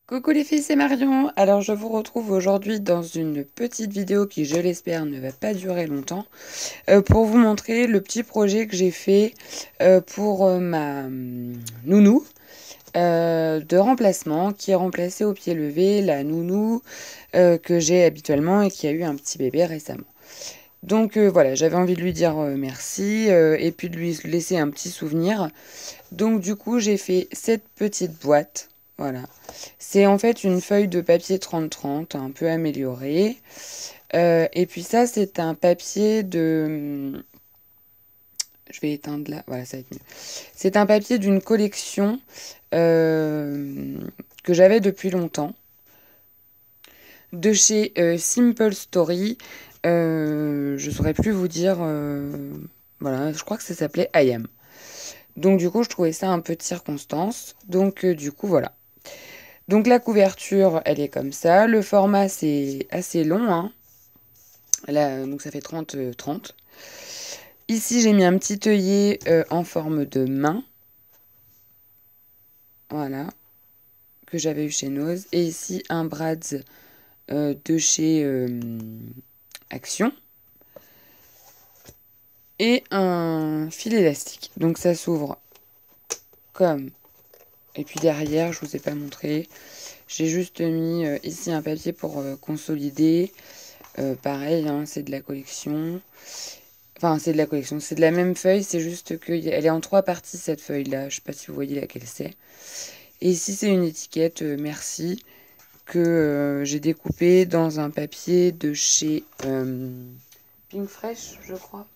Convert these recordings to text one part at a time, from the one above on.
Coucou les filles, c'est Marion. Alors je vous retrouve aujourd'hui dans une petite vidéo qui, je l'espère, ne va pas durer longtemps, pour vous montrer le petit projet que j'ai fait pour ma nounou de remplacement, qui est remplacée au pied levé la nounou que j'ai habituellement et qui a eu un petit bébé récemment. Donc voilà, j'avais envie de lui dire merci et puis de lui laisser un petit souvenir. Donc du coup, j'ai fait cette petite boîte. Voilà. C'est en fait une feuille de papier 30-30, un peu améliorée. Et puis ça, c'est un papier de... Je vais éteindre là. Voilà, ça va être mieux. C'est un papier d'une collection que j'avais depuis longtemps, de chez Simple Story. Je saurais plus vous dire... voilà, je crois que ça s'appelait I Am. Donc du coup, je trouvais ça un peu de circonstance. Donc du coup, voilà. Donc la couverture, elle est comme ça. Le format, c'est assez long, hein. Là, donc ça fait 30-30. Ici, j'ai mis un petit œillet en forme de main. Voilà. Que j'avais eu chez Nose. Et ici, un Brad's de chez Action. Et un fil élastique. Donc ça s'ouvre comme... Et puis derrière, je vous ai pas montré. J'ai juste mis ici un papier pour consolider. Pareil, hein, c'est de la collection. Enfin, c'est de la collection. C'est de la même feuille, c'est juste qu'elle est en trois parties, cette feuille-là. Je sais pas si vous voyez laquelle c'est. Et ici, c'est une étiquette merci que j'ai découpée dans un papier de chez Pink Fresh, je crois.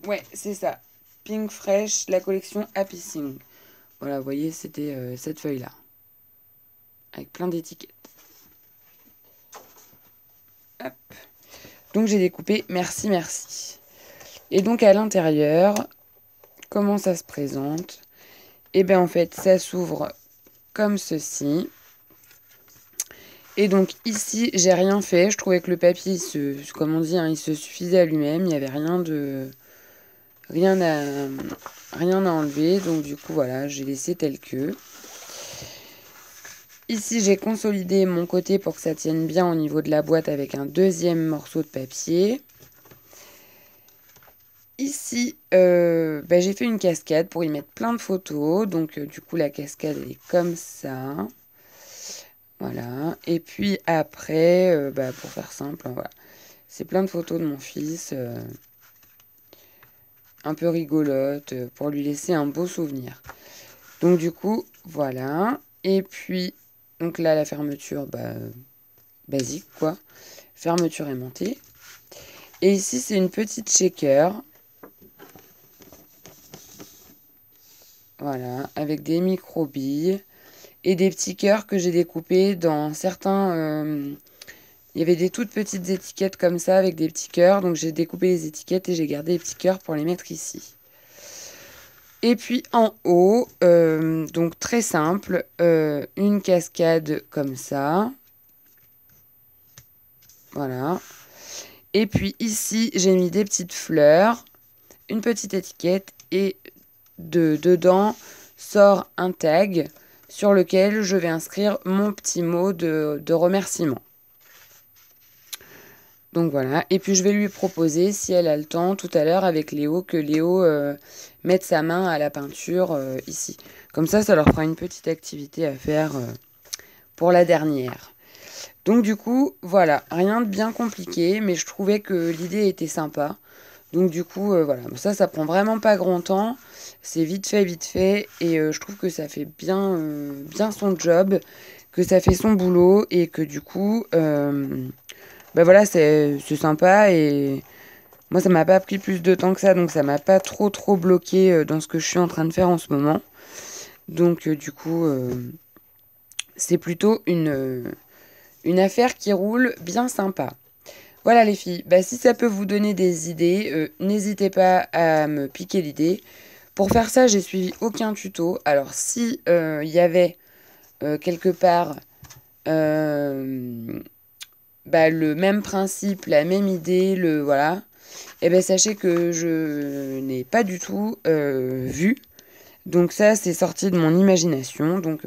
Ouais, c'est ça. Pink Fresh, la collection Happy Thing. Voilà, vous voyez, c'était cette feuille-là. Avec plein d'étiquettes. Hop. Donc j'ai découpé merci, merci. Et donc à l'intérieur, comment ça se présente? Et bien en fait, ça s'ouvre comme ceci. Et donc ici, j'ai rien fait. Je trouvais que le papier, comme on dit, hein, il se suffisait à lui-même. Il n'y avait rien à enlever. Donc du coup, voilà, j'ai laissé tel que. Ici, j'ai consolidé mon côté pour que ça tienne bien au niveau de la boîte avec un deuxième morceau de papier. Ici, j'ai fait une cascade pour y mettre plein de photos. Donc, du coup, la cascade, elle est comme ça. Voilà. Et puis après, pour faire simple, hein, voilà. C'est plein de photos de mon fils. Un peu rigolotes, pour lui laisser un beau souvenir. Donc, du coup, voilà. Et puis, donc là, la fermeture, basique, quoi. Fermeture aimantée. Et ici, c'est une petite shaker. Voilà, avec des micro-billes et des petits cœurs que j'ai découpés dans certains... il y avait des toutes petites étiquettes comme ça avec des petits cœurs. Donc j'ai découpé les étiquettes et j'ai gardé les petits cœurs pour les mettre ici. Et puis en haut, donc très simple, une cascade comme ça. Voilà. Et puis ici, j'ai mis des petites fleurs, une petite étiquette et dedans sort un tag sur lequel je vais inscrire mon petit mot de remerciement. Donc voilà, et puis je vais lui proposer, si elle a le temps, tout à l'heure avec Léo, que Léo mette sa main à la peinture ici. Comme ça leur fera une petite activité à faire pour la dernière. Donc du coup, voilà, rien de bien compliqué, mais je trouvais que l'idée était sympa. Donc du coup, voilà, ça prend vraiment pas grand temps. C'est vite fait, et je trouve que ça fait bien son job, que ça fait son boulot, et que du coup... voilà, c'est sympa et moi ça m'a pas pris plus de temps que ça, donc ça m'a pas trop bloqué dans ce que je suis en train de faire en ce moment. Donc du coup c'est plutôt une affaire qui roule bien sympa. Voilà les filles, si ça peut vous donner des idées, n'hésitez pas à me piquer l'idée. Pour faire ça, j'ai suivi aucun tuto. Alors si il y avait quelque part le même principe, la même idée, voilà. Et sachez que je n'ai pas du tout vu. Donc ça, c'est sorti de mon imagination. Donc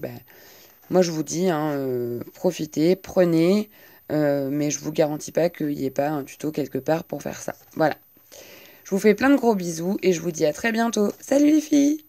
moi, je vous dis, hein, profitez, prenez, mais je vous garantis pas qu'il n'y ait pas un tuto quelque part pour faire ça. Voilà. Je vous fais plein de gros bisous et je vous dis à très bientôt. Salut les filles!